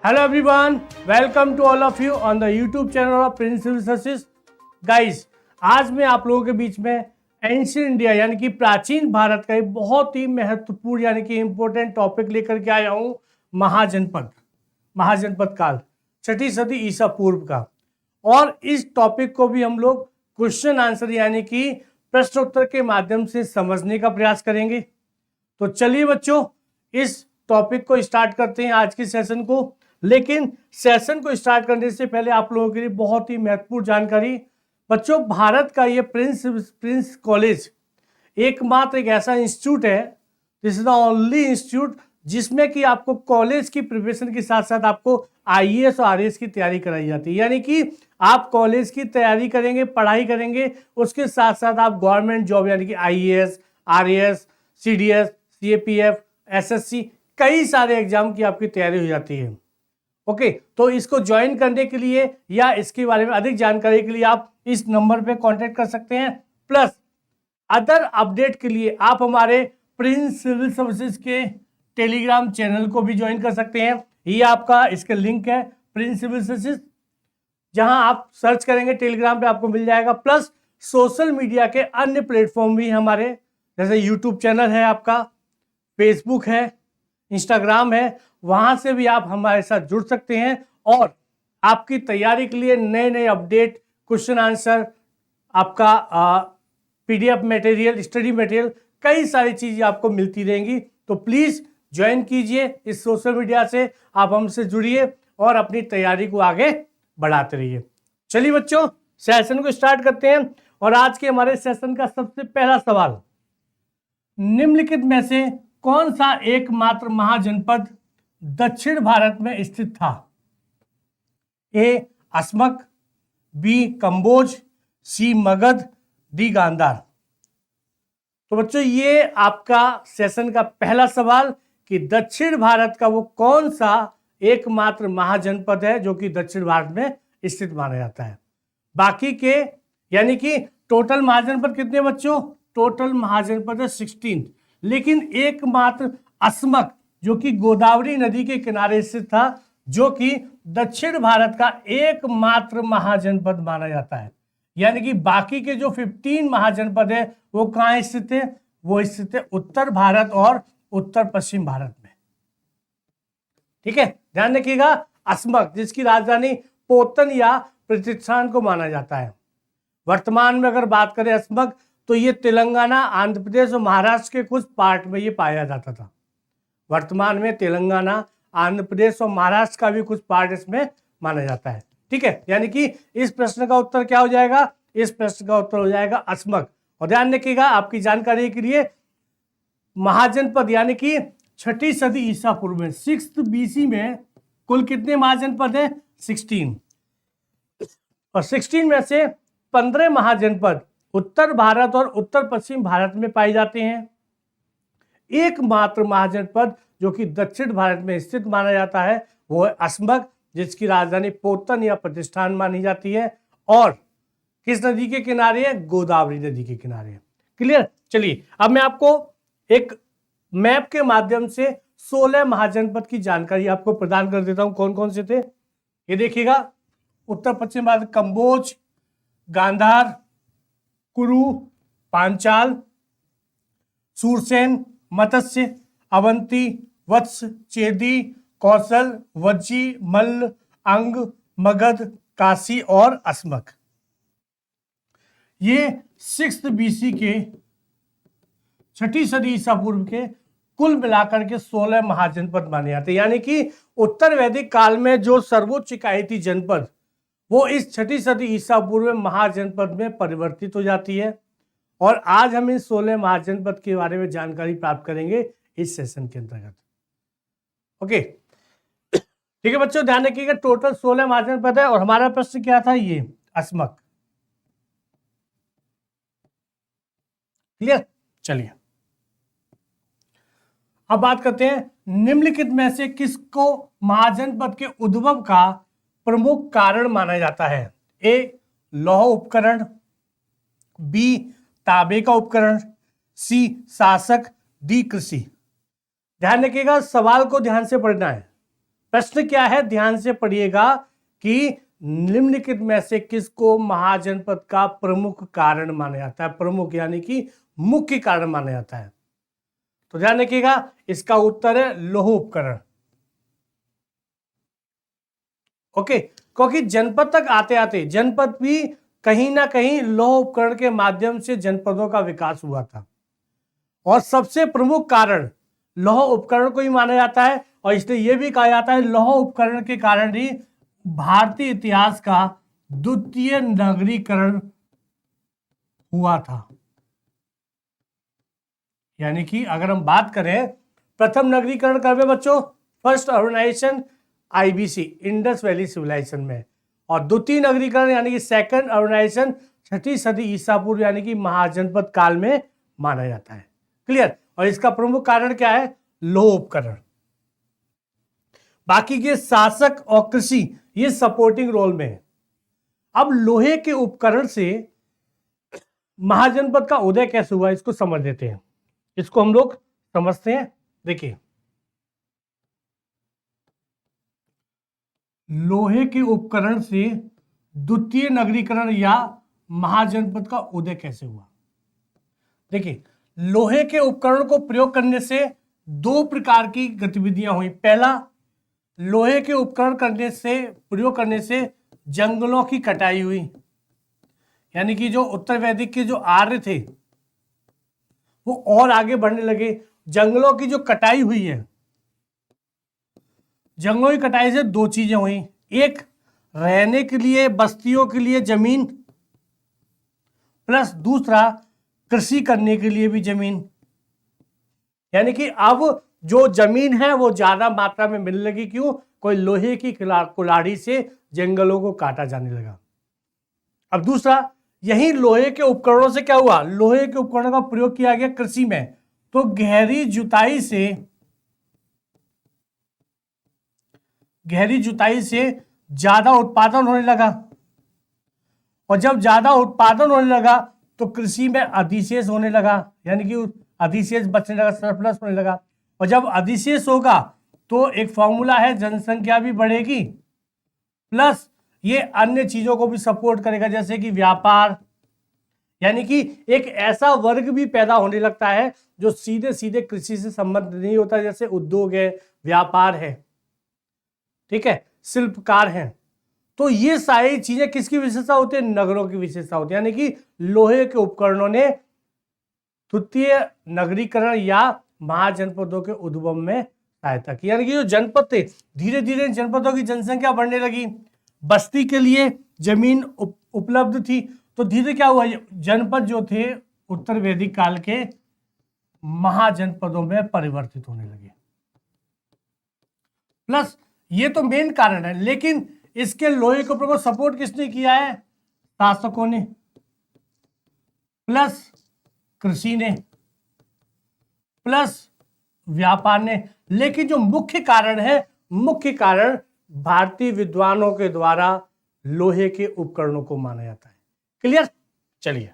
Hello everyone, welcome to all of you on the YouTube channel of Prince Civil Services. Guys, आज मैं आप लोगों के बीच में एंशियंट इंडिया यानी कि प्राचीन भारत का एक बहुत ही महत्वपूर्ण यानी कि इंपॉर्टेंट टॉपिक लेकर के आया हूँ, महाजनपद काल, 6ठी सदी ईसा पूर्व का। और इस टॉपिक को भी हम लोग क्वेश्चन आंसर यानी कि प्रश्न उत्तर के माध्यम से समझने का प्रयास करेंगे। तो चलिए बच्चों, इस टॉपिक को स्टार्ट करते हैं आज के सेशन को। लेकिन सेशन को स्टार्ट करने से पहले आप लोगों के लिए बहुत ही महत्वपूर्ण जानकारी। बच्चों, भारत का ये प्रिंस कॉलेज एकमात्र एक ऐसा इंस्टीट्यूट है, this is the only institute जिसमें कि आपको कॉलेज की प्रिपरेशन के साथ साथ आपको आईएएस और आरएएस की तैयारी कराई जाती है। यानी कि आप कॉलेज की तैयारी करेंगे, पढ़ाई करेंगे, उसके साथ साथ आप गवर्नमेंट जॉब यानी कि IAS, RAS, CDS, CAPF, SSC, कई सारे एग्जाम की आपकी तैयारी हो जाती है। ओके, तो इसको ज्वाइन करने के लिए या इसके बारे में अधिक जानकारी के लिए आप इस नंबर पे कांटेक्ट कर सकते हैं। प्लस अदर अपडेट के लिए आप हमारे प्रिंस सिविल सर्विसेज के टेलीग्राम चैनल को भी ज्वाइन कर सकते हैं। ये आपका इसका लिंक है, प्रिंस सिविल सर्विसेज, जहां आप सर्च करेंगे टेलीग्राम पे आपको मिल जाएगा। प्लस सोशल मीडिया के अन्य प्लेटफॉर्म भी हमारे, जैसे यूट्यूब चैनल है आपका, फेसबुक है, इंस्टाग्राम है, वहां से भी आप हमारे साथ जुड़ सकते हैं और आपकी तैयारी के लिए नए नए अपडेट, क्वेश्चन आंसर, आपका पीडीएफ मटेरियल, स्टडी मटेरियल, कई सारी चीजें आपको मिलती रहेंगी। तो प्लीज ज्वाइन कीजिए इस सोशल मीडिया से, आप हमसे जुड़िए और अपनी तैयारी को आगे बढ़ाते रहिए। चलिए बच्चों, सेशन को स्टार्ट करते हैं। और आज के हमारे सेशन का सबसे पहला सवाल, निम्नलिखित में से कौन सा एकमात्र महाजनपद दक्षिण भारत में स्थित था? ए अस्मक, बी कंबोज, सी मगध, डी गांधार। तो बच्चों, ये आपका सेशन का पहला सवाल कि दक्षिण भारत का वो कौन सा एकमात्र महाजनपद है जो कि दक्षिण भारत में स्थित माना जाता है। बाकी के यानी कि टोटल महाजनपद कितने बच्चों? टोटल महाजनपद है 16, लेकिन एकमात्र अस्मक जो कि गोदावरी नदी के किनारे स्थित था, जो कि दक्षिण भारत का एकमात्र महाजनपद माना जाता है। यानी कि बाकी के जो 15 महाजनपद है वो कहाँ स्थित है? वो स्थित है उत्तर भारत और उत्तर पश्चिम भारत में। ठीक है, ध्यान रखिएगा। अस्मक जिसकी राजधानी पोतन या प्रतिष्ठान को माना जाता है। वर्तमान में अगर बात करें अस्मक, तो ये तेलंगाना, आंध्र प्रदेश और महाराष्ट्र के कुछ पार्ट में ये पाया जाता था। वर्तमान में तेलंगाना, आंध्र प्रदेश और महाराष्ट्र का भी कुछ पार्ट इसमें माना जाता है। ठीक है, यानी कि इस प्रश्न का उत्तर क्या हो जाएगा? इस प्रश्न का उत्तर हो जाएगा अस्मक। और ध्यान रखिएगा, आपकी जानकारी के लिए, महाजनपद यानी कि 6ठी सदी ईसा पूर्व में 6th BC में कुल कितने महाजनपद हैं? 16। और 16 में से 15 महाजनपद उत्तर भारत और उत्तर पश्चिम भारत में पाए जाते हैं। एकमात्र महाजनपद जो कि दक्षिण भारत में स्थित माना जाता है वो है अस्मक, जिसकी राजधानी पोतन या प्रतिष्ठान मानी जाती है। और किस नदी के किनारे है? गोदावरी नदी के किनारे है। क्लियर? चलिए, अब मैं आपको एक मैप के माध्यम से 16 महाजनपद की जानकारी आपको प्रदान कर देता हूं। कौन कौन से थे ये देखिएगा। उत्तर पश्चिम भारत, कंबोज, गांधार, कुरु, पांचाल, सूरसेन, मत्स्य, अवंती, वत्स, चेदी, कौशल, वज्जी, मल्ल, अंग, मगध, काशी और अस्मक। ये 6th BC के 6ठी सदी ईसा पूर्व के कुल मिलाकर के 16 महाजनपद माने जाते हैं। यानी कि उत्तर वैदिक काल में जो सर्वोच्च इकाई थी जनपद, वो इस 6ठी सदी ईसा पूर्व में महाजनपद में परिवर्तित हो जाती है। और आज हम इन 16 महाजनपद के बारे में जानकारी प्राप्त करेंगे इस सेशन के अंतर्गत। ओके, ठीक है बच्चों, ध्यान रखिएगा। टोटल 16 महाजनपद है और हमारा प्रश्न क्या था? ये अस्मक। क्लियर? चलिए, अब बात करते हैं, निम्नलिखित में से किसको महाजनपद के उद्भव का प्रमुख कारण माना जाता है? ए लौह उपकरण, बी तांबे का उपकरण, सी शासक, डी कृषि। ध्यान रखिएगा, सवाल को ध्यान से पढ़ना है। प्रश्न क्या है, ध्यान से पढ़िएगा कि निम्नलिखित में से किसको महाजनपद का प्रमुख कारण माना जाता है। प्रमुख यानी कि मुख्य कारण माना जाता है। तो ध्यान रखिएगा, इसका उत्तर है लौह उपकरण। ओके, क्योंकि जनपद तक आते आते जनपद भी कहीं ना कहीं लौह उपकरण के माध्यम से जनपदों का विकास हुआ था, और सबसे प्रमुख कारण लौह उपकरण को ही माना जाता है। और इसलिए यह भी कहा जाता है लौह उपकरण के कारण ही भारतीय इतिहास का द्वितीय नगरीकरण हुआ था। यानी कि अगर हम बात करें, प्रथम नगरीकरण कब है बच्चों? First urbanisation IBC, Indus valley civilisation में। और द्वितीय नगरीकरण यानी कि सेकंड अर्बनाइजेशन 6ठी सदी ईसा पूर्व यानी कि महाजनपद काल में माना जाता है। क्लियर? और इसका प्रमुख कारण क्या है? लौह उपकरण। बाकी के शासक और कृषि ये सपोर्टिंग रोल में है। अब लोहे के उपकरण से महाजनपद का उदय कैसे हुआ, इसको समझ लेते हैं। इसको हम लोग समझते हैं। देखिए, लोहे के उपकरण से द्वितीय नगरीकरण या महाजनपद का उदय कैसे हुआ। देखिए, लोहे के उपकरण को प्रयोग करने से दो प्रकार की गतिविधियां हुई। पहला, लोहे के उपकरण प्रयोग करने से जंगलों की कटाई हुई। यानी कि जो उत्तर वैदिक के जो आर्य थे वो और आगे बढ़ने लगे। जंगलों की जो कटाई हुई है, जंगलों की कटाई से दो चीजें हुई। एक, रहने के लिए बस्तियों के लिए जमीन, प्लस दूसरा कृषि करने के लिए भी जमीन। यानी कि अब जो जमीन है वो ज्यादा मात्रा में मिलने लगी। क्यों? कोई लोहे की कुल्हाड़ी से जंगलों को काटा जाने लगा। अब दूसरा, यही लोहे के उपकरणों से क्या हुआ? लोहे के उपकरणों का प्रयोग किया गया कृषि में। तो गहरी जुताई से ज्यादा उत्पादन होने लगा, और जब ज्यादा उत्पादन होने लगा तो कृषि में अधिशेष होने लगा। यानी कि अधिशेष बचने लगा, सरप्लस होने लगा। और जब अधिशेष होगा तो एक फॉर्मूला है, जनसंख्या भी बढ़ेगी, प्लस ये अन्य चीजों को भी सपोर्ट करेगा, जैसे कि व्यापार। यानी कि एक ऐसा वर्ग भी पैदा होने लगता है जो सीधे सीधे कृषि से संबंध नहीं होता, जैसे उद्योग है, व्यापार है, ठीक है, शिल्पकार हैं। तो ये सारी चीजें किसकी विशेषता होती है? नगरों की विशेषता होती है। यानी कि लोहे के उपकरणों ने द्वितीय नगरीकरण या महाजनपदों के उद्गम में सहायता की। यानी कि जो जनपद थे, धीरे धीरे जनपदों की जनसंख्या बढ़ने लगी, बस्ती के लिए जमीन उपलब्ध थी, तो धीरे क्या हुआ, जनपद जो थे उत्तर वैदिक काल के महाजनपदों में परिवर्तित होने लगे। प्लस ये तो मेन कारण है, लेकिन इसके लोहे के ऊपर को सपोर्ट किसने किया है? शासकों ने, प्लस कृषि ने, प्लस व्यापार ने। लेकिन जो मुख्य कारण भारतीय विद्वानों के द्वारा लोहे के उपकरणों को माना जाता है। क्लियर? चलिए,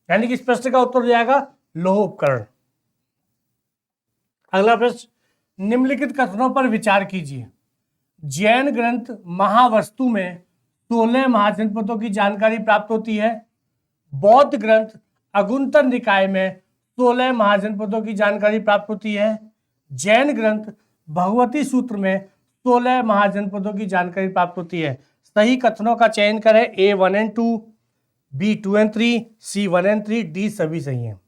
यानी कि इस प्रश्न का उत्तर हो जाएगा लौह उपकरण। अगला प्रश्न, निम्नलिखित कथनों पर विचार कीजिए। जैन ग्रंथ महावस्तु में 16 महाजनपदों की जानकारी प्राप्त होती है। बौद्ध ग्रंथ अगुंतर निकाय में 16 महाजनपदों की जानकारी प्राप्त होती है। जैन ग्रंथ भगवती सूत्र में 16 महाजनपदों की जानकारी प्राप्त होती है। सही कथनों का चयन करें। A 1 and 2, B 2 and 3, C 1 and 3, D सभी सही हैं।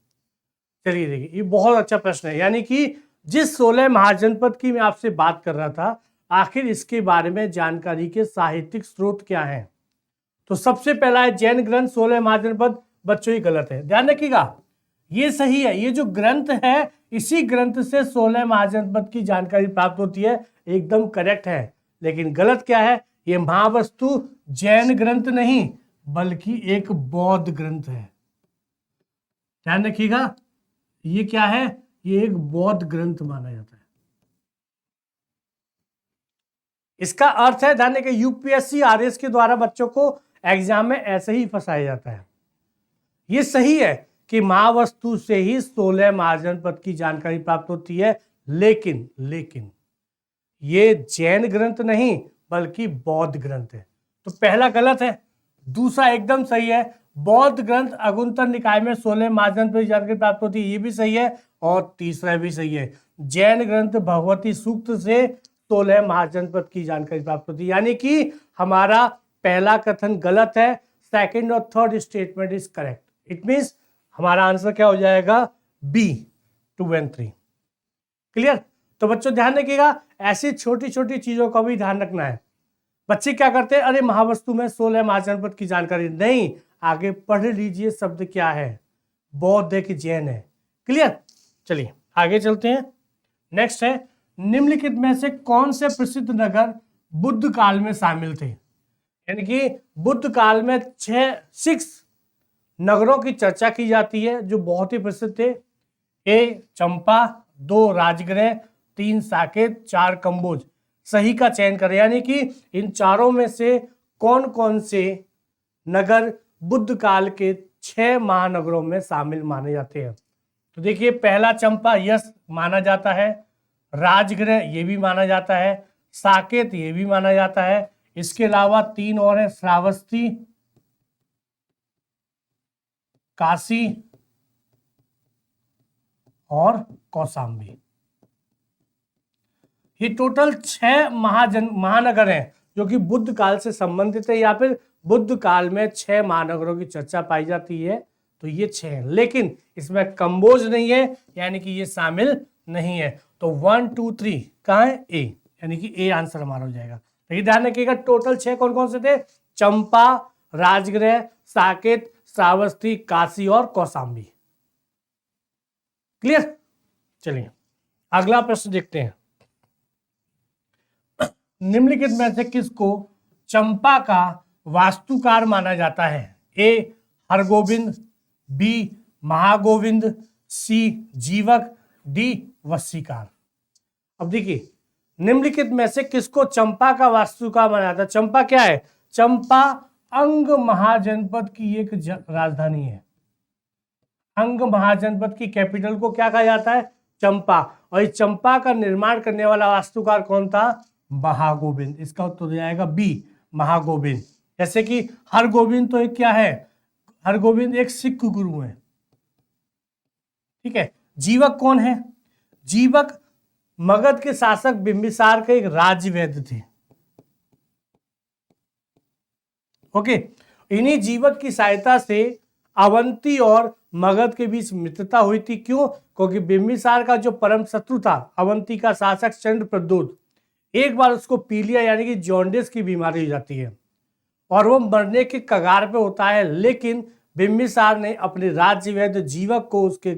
चलिए देखिए, ये बहुत अच्छा प्रश्न है। यानी कि जिस 16 महाजनपद की मैं आपसे बात कर रहा था, आखिर इसके बारे में जानकारी के साहित्यिक स्रोत क्या हैं? तो सबसे पहला है जैन ग्रंथ 16 महाजनपद। बच्चों, ये गलत है, ध्यान रखिएगा। ये सही है, ये जो ग्रंथ है इसी ग्रंथ से 16 महाजनपद की जानकारी प्राप्त होती है, एकदम करेक्ट है। लेकिन गलत क्या है? ये महावस्तु जैन ग्रंथ नहीं बल्कि एक बौद्ध ग्रंथ है। ध्यान रखिएगा, ये क्या है? ये एक बौद्ध ग्रंथ माना जाता है। इसका अर्थ है, ध्यान रखिए, यूपीएससी आरएस के द्वारा बच्चों को एग्जाम में ऐसे ही फंसाया जाता है। ये सही है कि महावस्तु से ही 16 महाजनपद की जानकारी प्राप्त होती है, लेकिन ये जैन ग्रंथ नहीं बल्कि बौद्ध ग्रंथ है। तो पहला गलत है, दूसरा एकदम सही है। बौद्ध ग्रंथ अगुंतर निकाय में 16 महाजनपद की जानकारी प्राप्त होती है, ये भी सही है। और तीसरा भी सही है, जैन ग्रंथ भगवती सूक्त से 16 महाजनपद की जानकारी प्राप्त होती है। यानी कि हमारा पहला कथन गलत है, सेकंड और third statement is correct. It means हमारा आंसर क्या हो जाएगा, बी 2 और 3। क्लियर। तो बच्चों ध्यान रखिएगा, ऐसी छोटी छोटी चीजों का भी ध्यान रखना है। बच्चे क्या करते हैं, अरे महावस्तु में 16 महाजनपद की जानकारी नहीं, आगे पढ़ लीजिए शब्द क्या है, बौद्ध है कि जैन है। क्लियर। चलिए आगे चलते हैं। नेक्स्ट है, निम्नलिखित में से कौन से प्रसिद्ध नगर बुद्ध काल में शामिल थे। यानी कि बुद्ध काल में 6 नगरों की चर्चा की जाती है जो बहुत ही प्रसिद्ध थे। ए चंपा, 2 राजगृह, 3 साकेत, 4 कंबोज। सही का चयन करें, यानी कि इन चारों में से कौन कौन से नगर बुद्ध काल के 6 महानगरों में शामिल माने जाते हैं। तो देखिए, पहला चंपा यस माना जाता है, राजगृह ये भी माना जाता है, साकेत ये भी माना जाता है। इसके अलावा 3 और है, श्रावस्ती, काशी और कौशाम्बी। ये टोटल 6 महानगर हैं जो कि बुद्ध काल से संबंधित है, या फिर बुद्ध काल में 6 महानगरों की चर्चा पाई जाती है। तो ये 6 हैं, लेकिन इसमें कंबोज नहीं है, यानी कि ये शामिल नहीं है। तो 1 2 3 कहाँ है, ए, यानी कि ए आंसर हमारा हो जाएगा। तो ये ध्यान रखिएगा, टोटल 6 कौन कौन से थे, चंपा, राजगृह, साकेत, श्रावस्ती, काशी और कौशाम्बी। क्लियर। चलिए अगला प्रश्न देखते हैं। निम्नलिखित में से किसको चंपा का वास्तुकार माना जाता है। ए हरगोविंद, बी महागोविंद, सी जीवक, डी वसीकार। अब देखिए, निम्नलिखित में से किसको चंपा का वास्तुकार माना जाता है। चंपा क्या है, चंपा अंग महाजनपद की एक राजधानी है। अंग महाजनपद की कैपिटल को क्या कहा जाता है, चंपा। और इस चंपा का निर्माण करने वाला वास्तुकार कौन था, महागोविंद। इसका उत्तर हो जाएगा बी महागोविंद। जैसे कि हरगोविंद तो एक क्या है, हरगोविंद एक सिख गुरु है। ठीक है। जीवक कौन है, जीवक मगध के शासक बिंबिसार के एक राज्यवैद्य थे। ओके। इन्हीं जीवक की सहायता से अवंती और मगध के बीच मित्रता हुई थी। क्यों, क्योंकि बिंबिसार का जो परम शत्रु था अवंती का शासक चंद्रप्रद्योत, एक बार उसको पीलिया यानी कि जॉन्डिस की बीमारी हो जाती है और वो मरने के कगार पे होता है। लेकिन बिंबिसार ने अपने राज्यवैद्य जीवक को उसके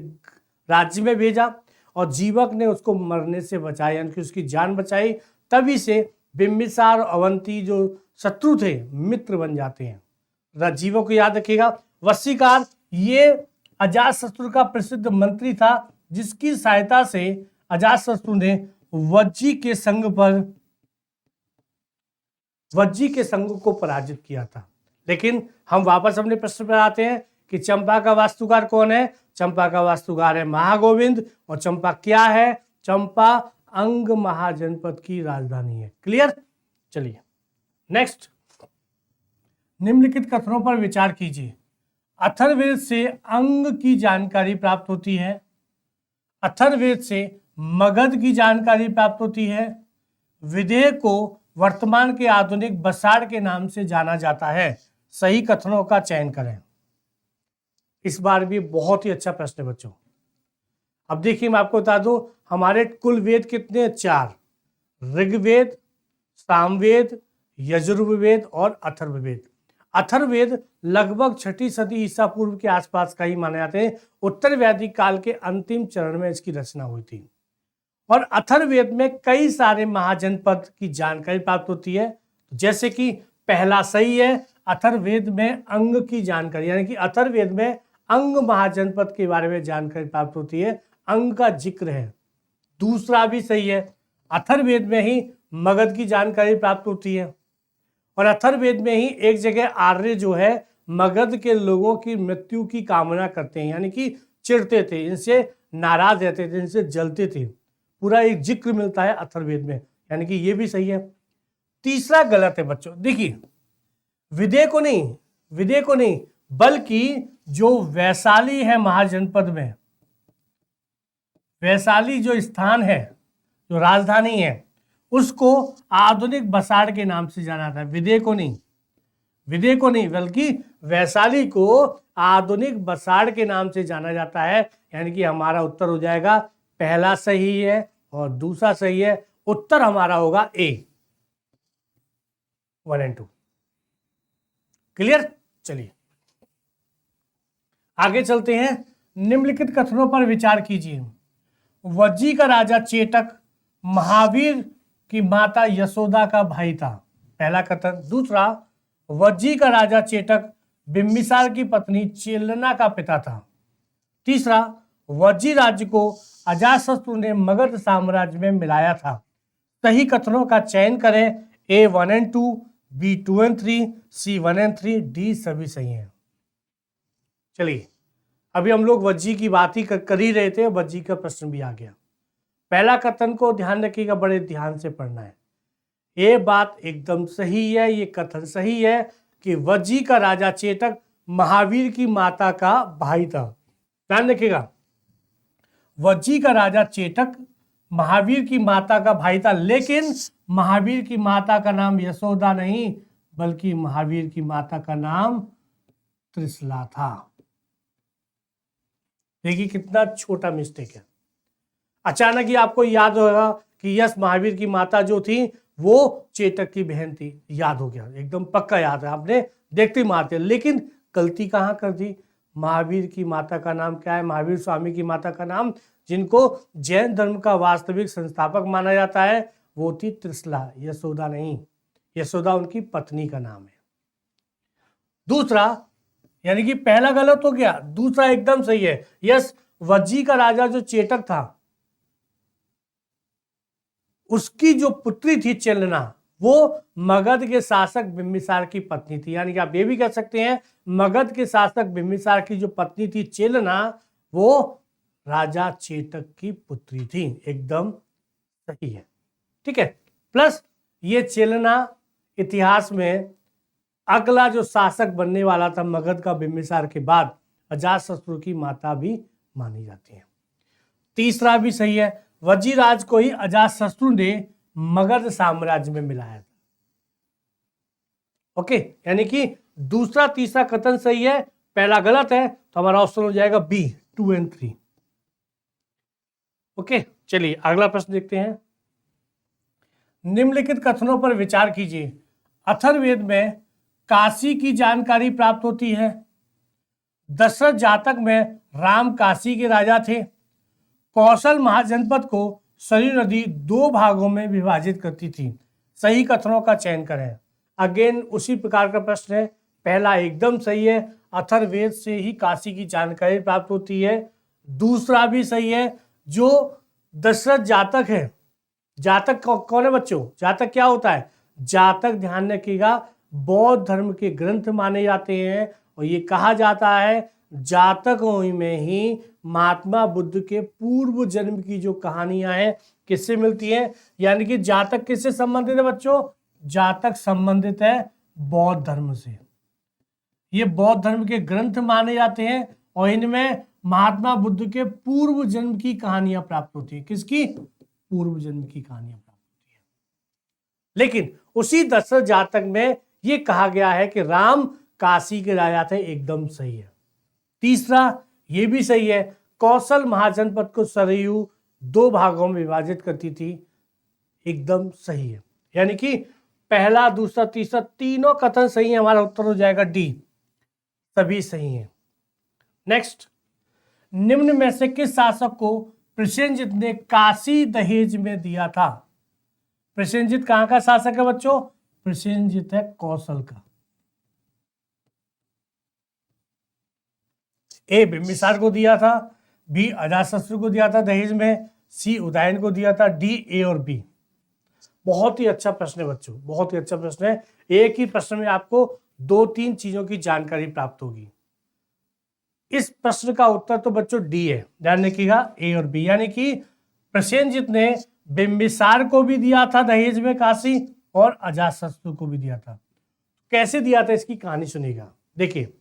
राज्य में भेजा और जीवक ने उसको मरने से बचाया, यानी कि उसकी जान बचाई। तभी से बिंबिसार और अवंती जो शत्रु थे मित्र बन जाते हैं। जीवक को याद रखिएगा। वसीकार ये अजातशत्रु का प्रसिद्ध मंत्री था, जिसकी सहायता से अजातशत्रु ने वज्जी के संघ को पराजित किया था। लेकिन हम वापस अपने प्रश्न पर आते हैं कि चंपा का वास्तुकार कौन है। चंपा का वास्तुकार है महागोविंद। और चंपा क्या है, चंपा अंग महाजनपद की राजधानी है। क्लियर। चलिए नेक्स्ट, निम्नलिखित कथनों पर विचार कीजिए। अथर्ववेद से अंग की जानकारी प्राप्त होती है, अथर्ववेद से मगध की जानकारी प्राप्त होती है, विदेह को वर्तमान के आधुनिक बसाड़ के नाम से जाना जाता है। सही कथनों का चयन करें। इस बार भी बहुत ही अच्छा प्रश्न है बच्चों। अब देखिए, मैं आपको बता दूं, हमारे कुल वेद कितने हैं, 4। ऋग्वेद, सामवेद, यजुर्वेद और अथर्ववेद। अथर्ववेद लगभग 6ठी सदी ईसा पूर्व के आसपास का ही माने जाते हैं। उत्तर वैदिक काल के अंतिम चरण में इसकी रचना हुई थी। और अथर्ववेद में कई सारे महाजनपद की जानकारी प्राप्त होती है। जैसे कि पहला सही है, अथर्ववेद में अंग की जानकारी, यानी कि अथर्ववेद में अंग महाजनपद के बारे में जानकारी प्राप्त होती है, अंग का जिक्र है। दूसरा भी सही है, अथर्ववेद में ही मगध की जानकारी प्राप्त होती है। और अथर्ववेद में ही एक जगह आर्य जो है मगध के लोगों की मृत्यु की कामना करते हैं, यानी कि चिढ़ते थे, इनसे नाराज रहते थे, इनसे जलते थे। पूरा एक जिक्र मिलता है अथर्ववेद में। यानी कि ये भी सही है। तीसरा गलत है बच्चों, देखिए विदेह को नहीं बल्कि जो वैशाली है महाजनपद में, वैशाली जो स्थान है, जो राजधानी है, उसको आधुनिक बसाड़ के नाम से जाना था। विदेह को नहीं बल्कि वैशाली को आधुनिक बसाड़ के नाम से जाना जाता है। यानी कि हमारा उत्तर हो जाएगा, पहला सही है और दूसरा सही है। उत्तर हमारा होगा ए, 1 और 2। क्लियर? चलिए आगे चलते हैं। निम्नलिखित कथनों पर विचार कीजिए। वज्जी का राजा चेटक महावीर की माता यशोदा का भाई था, पहला कथन। दूसरा, वज्जी का राजा चेटक बिम्बिसार की पत्नी चेलना का पिता था। तीसरा, वज्जी राज्य को अजातशत्रु ने मगध साम्राज्य में मिलाया था। सही कथनों का चयन करें। ए 1 और 2, बी 2 और 3, सी 1 और 3, डी सभी सही हैं। चलिए अभी हम लोग वज्जी की बात ही कर ही रहे थे, वज्जी का प्रश्न भी आ गया। पहला कथन को ध्यान रखिएगा, बड़े ध्यान से पढ़ना है। ये बात एकदम सही है, ये कथन सही है कि वज्जी का राजा चेटक महावीर की माता का भाई था। ध्यान रखिएगा, वज्जी का राजा चेटक महावीर की माता का भाई था, लेकिन महावीर की माता का नाम यशोदा नहीं बल्कि महावीर की माता का नाम त्रिशला था। देखिए कितना छोटा मिस्टेक है। अचानक ही आपको याद होगा कि यस महावीर की माता जो थी वो चेटक की बहन थी, याद हो गया, एकदम पक्का याद है, आपने देखते ही मारते। लेकिन गलती कहाँ कर दी? महावीर की माता का नाम क्या है? महावीर स्वामी की माता का नाम, जिनको जैन धर्म का वास्तविक संस्थापक माना जाता है, वो थी त्रिशला, यशोदा नहीं। यशोदा उनकी पत्नी का नाम है। दूसरा, यानी कि पहला गलत हो गया, दूसरा एकदम सही है। यस, वज्जी का राजा जो चेटक था, उसकी जो पुत्री थी चेलना, वो मगध के शासक बिम्बिसार की पत्नी थी। यानी कि आप ये भी कह सकते हैं मगध के शासक बिम्बिसार की जो पत्नी थी चेलना, वो राजा चेटक की पुत्री थी। एकदम सही है, ठीक है। प्लस ये चेलना इतिहास में अगला जो शासक बनने वाला था मगध का बिम्बिसार के बाद, अजातशत्रु की माता भी मानी जाती है। तीसरा भी सही है, वज्जीराज को ही अजातशत्रु ने मगध साम्राज्य में मिलाया था। ओके, यानी कि दूसरा तीसरा कथन सही है, पहला गलत है, तो हमारा ऑप्शन हो जाएगा बी 2 और 3। ओके, चलिए अगला प्रश्न देखते हैं। निम्नलिखित कथनों पर विचार कीजिए। अथर्ववेद में काशी की जानकारी प्राप्त होती है। दशरथ जातक में राम काशी के राजा थे। कौशल महाजनपद को सरयू नदी 2 भागों में विभाजित करती थी। सही कथनों का चयन करें। अगेन उसी प्रकार का प्रश्न है। पहला एकदम सही है, अथर्ववेद से ही काशी की जानकारी प्राप्त होती है। दूसरा भी सही है, जो दशरथ जातक है, जातक कौन है बच्चों? जातक क्या होता है? जातक ध्यान रखिएगा बौद्ध धर्म के ग्रंथ माने जाते हैं, और ये कहा जाता है जातकों में ही महात्मा बुद्ध के पूर्व जन्म की जो कहानियां हैं किससे मिलती हैं। यानी कि जातक किससे संबंधित है बच्चों? जातक संबंधित है बौद्ध धर्म से। ये बौद्ध धर्म के ग्रंथ माने जाते हैं और इनमें महात्मा बुद्ध के पूर्व जन्म की कहानियां प्राप्त होती है। किसकी? पूर्व जन्म की कहानियां प्राप्त होती है। लेकिन उसी दशरथ जातक में ये कहा गया है कि राम काशी के राजा थे। एकदम सही है। तीसरा ये भी सही है, कौशल महाजनपद को सरयू 2 भागों में विभाजित करती थी। एकदम सही है। यानी कि पहला दूसरा तीसरा तीनों कथन सही है, हमारा उत्तर हो जाएगा डी, सभी सही हैं। नेक्स्ट, निम्न में से किस शासक को प्रसेनजित ने काशी दहेज में दिया था? प्रसेनजित कहां का शासक है बच्चों? प्रसेनजित है कौशल का। ए बिम्बिसार को दिया था, बी अजातशत्रु को दिया था दहेज में, सी उदयन को दिया था, डी ए और बी। बहुत ही अच्छा प्रश्न है बच्चों, बहुत ही अच्छा प्रश्न है। एक ही प्रश्न में आपको 2-3 चीजों की जानकारी प्राप्त होगी। इस प्रश्न का उत्तर तो बच्चों डी है, ध्यान रखिएगा ए और बी। यानी कि प्रसेनजित ने बिंबिसार को भी दिया था दहेज में काशी और अजातशत्रु को भी दिया था। कैसे दिया था इसकी कहानी सुनिएगा। देखिए,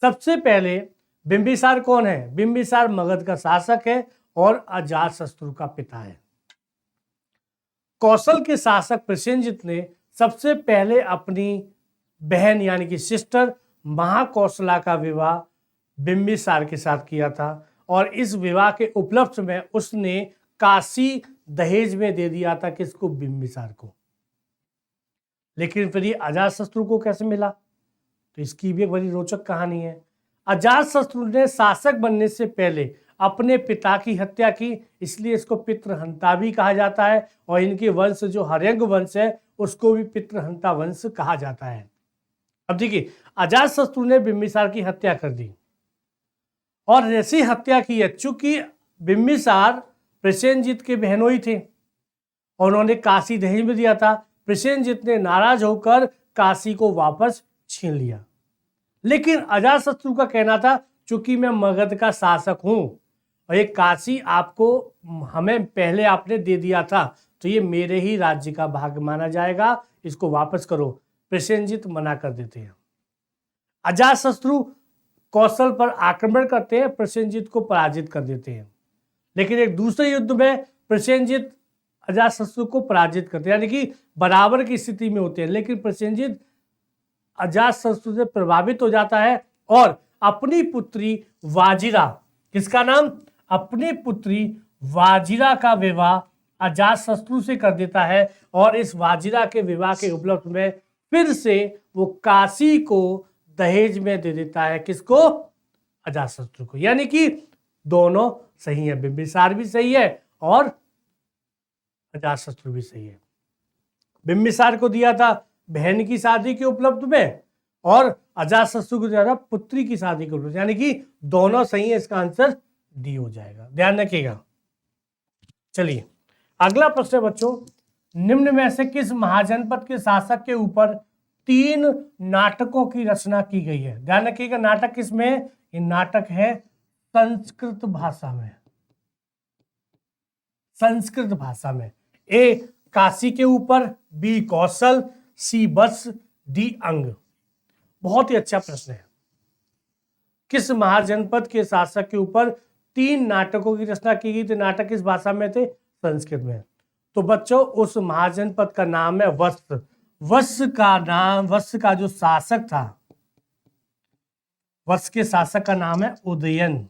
सबसे पहले बिंबिसार कौन है? बिंबिसार मगध का शासक है और अजातशत्रु का पिता है। कौशल के शासक प्रसेनजित ने सबसे पहले अपनी बहन यानी कि सिस्टर महाकौशला का विवाह बिंबिसार के साथ किया था और इस विवाह के उपलक्ष्य में उसने काशी दहेज में दे दिया था। किसको? बिंबिसार को। लेकिन फिर ये अजातशत्रु को कैसे मिला? तो इसकी भी एक बड़ी रोचक कहानी है। अजातशत्रु ने शासक बनने से पहले अपने पिता की हत्या की, इसलिए इसको पितृहंता भी कहा जाता है और इनके वंश जो हर्यंग वंश है उसको भी पितृहंता वंश कहा जाता है। अब देखिए, अजातशत्रु ने बिंबिसार की हत्या कर दी और जैसी हत्या की है, चूंकि बिंबिसार प्रसेनजित के बहनोई थे और उन्होंने काशी दहेज में दिया था, प्रसेनजित ने नाराज होकर काशी को वापस छीन लिया। लेकिन अजातशत्रु का कहना था, चूंकि मैं मगध का शासक हूं और ये काशी आपको हमें पहले आपने दे दिया था तो ये मेरे ही राज्य का भाग माना जाएगा, इसको वापस करो। प्रसेनजित मना कर देते हैं। अजातशत्रु कौशल पर आक्रमण करते हैं, प्रसेनजित को पराजित कर देते हैं। लेकिन एक दूसरे युद्ध में प्रसेनजित अजातशत्रु को पराजित करते हैं, यानी कि बराबर की स्थिति में होते हैं। लेकिन प्रसेनजित अजातशत्रु से प्रभावित हो जाता है और अपनी पुत्री वाजिरा, किसका नाम? अपनी पुत्री वाजिरा का विवाह अजातशत्रु से कर देता है और इस वाजिरा के विवाह के उपलक्ष्य में फिर से वो काशी को दहेज में दे देता है। किसको? अजातशत्रु को। यानी कि दोनों सही है, बिंबिसार भी सही है और अजातशत्रु भी सही है। बिंबिसार को दिया था बहन की शादी के उपलक्ष्य में और अजातशत्रु को दिया था पुत्री की शादी के उपलक्ष्य, यानी कि दोनों सही है। इसका आंसर डी हो जाएगा, ध्यान रखिएगा। चलिए अगला प्रश्न बच्चों, निम्न में से किस महाजनपद के शासक के ऊपर 3 नाटकों की रचना की गई है? ध्यान रखिएगा, नाटक किसमें? ये नाटक है संस्कृत भाषा में। संस्कृत भाषा में। ए काशी के ऊपर, बी कौशल, सी वत्स, डी अंग। बहुत ही अच्छा प्रश्न है। किस महाजनपद के शासक के ऊपर 3 नाटकों की रचना की गई थी? नाटक किस भाषा में थे? संस्कृत में। तो बच्चों उस महाजनपद का नाम है वत्स। वत्स का जो शासक था, वत्स के शासक का नाम है उदयन।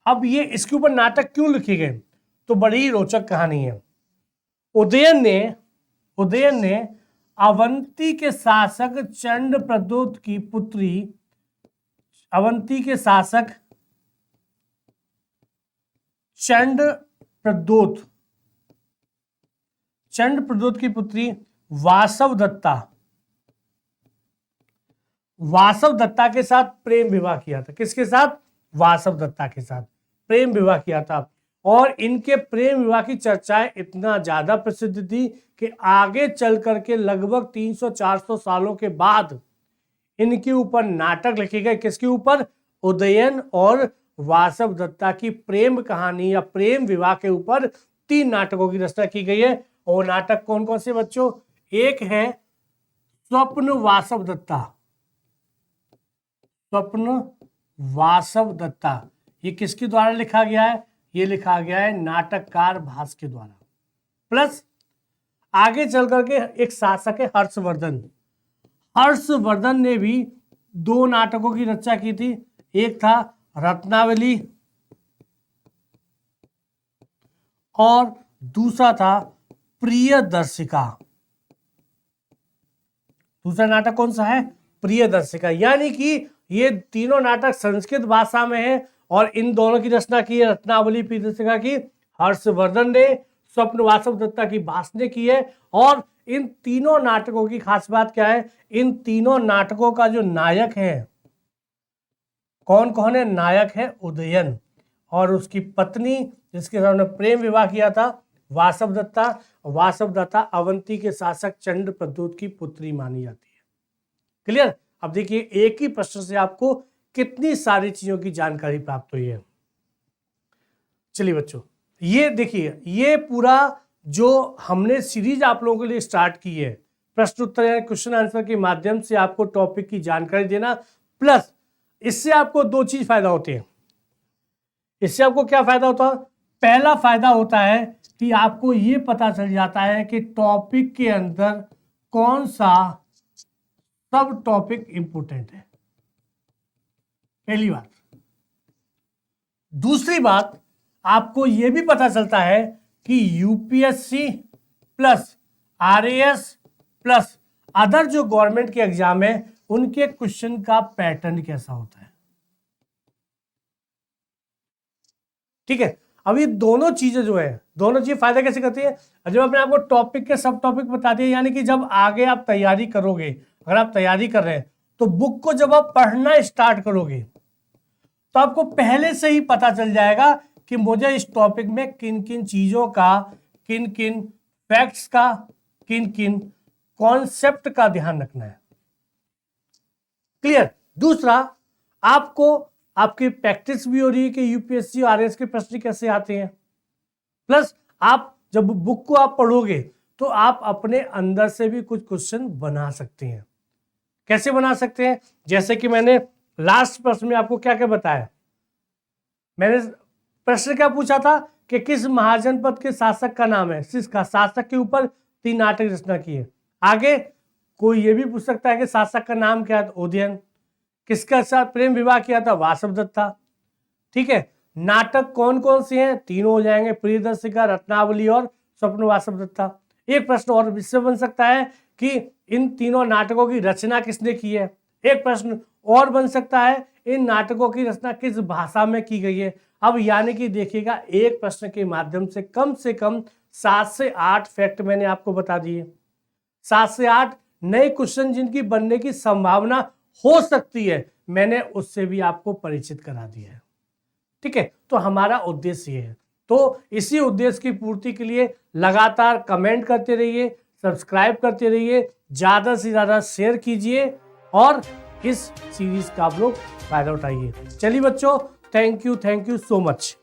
अब ये इसके ऊपर नाटक क्यों लिखे गए? तो बड़ी ही रोचक कहानी है। उदयन ने अवंती के शासक चंडप्रद्योत की पुत्री, अवंती के शासक चंडप्रद्योत की पुत्री वासवदत्ता के साथ प्रेम विवाह किया था। किसके साथ? वासवदत्ता के साथ प्रेम विवाह किया था और इनके प्रेम विवाह की चर्चाएं इतना ज्यादा प्रसिद्ध थी कि आगे चल करके लगभग 300-400 सालों के बाद इनके ऊपर नाटक लिखे गए। किसके ऊपर? उदयन और वासवदत्ता की प्रेम कहानी या प्रेम विवाह के ऊपर 3 नाटकों की रचना की गई है। और नाटक कौन कौन से बच्चों? एक है स्वप्न वासवदत्ता। ये किसके द्वारा लिखा गया है? ये लिखा गया है नाटककार भास के द्वारा। प्लस आगे चल करके एक शासक है हर्षवर्धन ने भी 2 नाटकों की रचना की थी। एक था रत्नावली और दूसरा था प्रियदर्शिका। दूसरा नाटक कौन सा है? प्रियदर्शिका। यानी कि ये तीनों नाटक संस्कृत भाषा में है और इन दोनों की रचना की है रत्नावली प्रियदर्शिका की हर्षवर्धन ने, स्वप्न वासवदत्ता की भास ने की है। और इन तीनों नाटकों की खास बात क्या है? इन तीनों नाटकों का जो नायक है, कौन कौन है? नायक है उदयन और उसकी पत्नी जिसके सामने प्रेम विवाह किया था वासवदत्ता अवंती के शासक चंडप्रद्योत की पुत्री मानी जाती है। क्लियर? अब देखिए एक ही प्रश्न से आपको कितनी सारी चीजों की जानकारी प्राप्त हुई है। चलिए बच्चों ये देखिए, ये पूरा जो हमने सीरीज आप लोगों के लिए स्टार्ट की है, प्रश्न उत्तर यानी क्वेश्चन आंसर के माध्यम से आपको टॉपिक की जानकारी देना, प्लस इससे आपको दो चीज फायदा होते हैं। इससे आपको क्या फायदा होता है? पहला फायदा होता है कि आपको ये पता चल जाता है कि टॉपिक के अंदर कौन सा सब टॉपिक इंपोर्टेंट है, पहली बात। दूसरी बात, आपको यह भी पता चलता है कि UPSC plus RAS plus other जो गवर्नमेंट के एग्जाम है उनके क्वेश्चन का पैटर्न कैसा होता है। ठीक है, अब ये दोनों चीजें जो है, दोनों चीजें फायदा कैसे करती है? जब अपने आपको टॉपिक के सब टॉपिक बता दिए, यानी कि जब आगे आप तैयारी करोगे, अगर आप तैयारी कर रहे हैं तो बुक को जब आप पढ़ना स्टार्ट करोगे तो आपको पहले से ही पता चल जाएगा कि मुझे इस टॉपिक में किन किन चीजों का, किन किन फैक्ट्स का, किन किन कॉन्सेप्ट का ध्यान रखना है। क्लियर? दूसरा, आपको आपकी प्रैक्टिस भी हो रही है कि यूपीएससी और आरएएस के प्रश्न कैसे आते हैं, प्लस आप जब बुक को आप पढ़ोगे तो आप अपने अंदर से भी कुछ क्वेश्चन बना सकते हैं। कैसे बना सकते हैं? जैसे कि मैंने लास्ट प्रश्न में आपको क्या क्या बताया। मैंने प्रश्न क्या पूछा था कि किस महाजनपद के शासक का नाम है, किसका शासक के ऊपर 3 नाटक रचना किए। आगे कोई ये भी पूछ सकता है कि शासक का नाम क्या है, उदयन। किसका साथ प्रेम विवाह किया था, वासवदत्ता। ठीक है, नाटक कौन कौन से हैं, तीनों हो जाएंगे, प्रियदर्शिका, रत्नावली और स्वप्न वासवदत्ता। एक प्रश्न और इससे बन सकता है कि इन तीनों नाटकों की रचना किसने की है। एक प्रश्न और बन सकता है, इन नाटकों की रचना किस भाषा में की गई है। अब यानी कि देखिएगा, एक प्रश्न के माध्यम से कम 7 से 8 फैक्ट मैंने आपको बता दिए। 7 से 8 नए क्वेश्चन जिनकी बनने की संभावना हो सकती है, मैंने उससे भी आपको परिचित करा दिया है। ठीक है, तो हमारा उद्देश्य ये है। तो इसी उद्देश्य की पूर्ति के लिए लगातार कमेंट करते रहिए, सब्सक्राइब करते रहिए, ज्यादा से ज्यादा शेयर कीजिए और इस सीरीज का आप लोग फायदा उठाइए। चलिए बच्चों, थैंक यू सो मच।